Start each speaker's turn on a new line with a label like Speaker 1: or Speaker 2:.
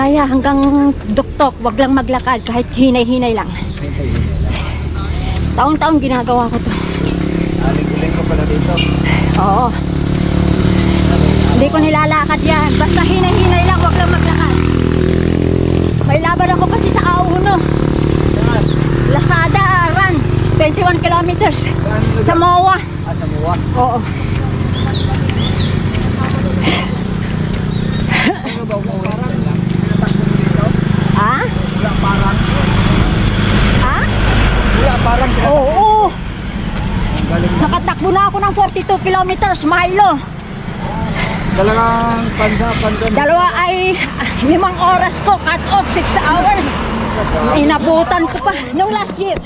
Speaker 1: kaya hanggang duktok, wag lang maglakad kahit hinay-hinay lang. Taon-taon ginagawa ko to.
Speaker 2: Aling-uling ko pala dito.
Speaker 1: Oo. Hindi ko nilalakad yan. Basta hinay-hinay lang, wag lang maglakad. May laban ako kasi sa Auno. Lazada Run. 21 kilometers. Sa MOA.
Speaker 2: Sa MOA?
Speaker 1: Oo.
Speaker 2: Ano ba umuwi? Pinatakbo mo dito?
Speaker 1: Ha?
Speaker 2: Wala parang.
Speaker 1: Ha?
Speaker 2: Wala parang.
Speaker 1: Oo.
Speaker 2: Ang galing mo.
Speaker 1: Nakatakbo na ako ng 42 kilometers, Milo.
Speaker 2: Talagang panda.
Speaker 1: Dalawa ay 5 oras ko, cut off 6 hours. Inabutan ko pa nung last year.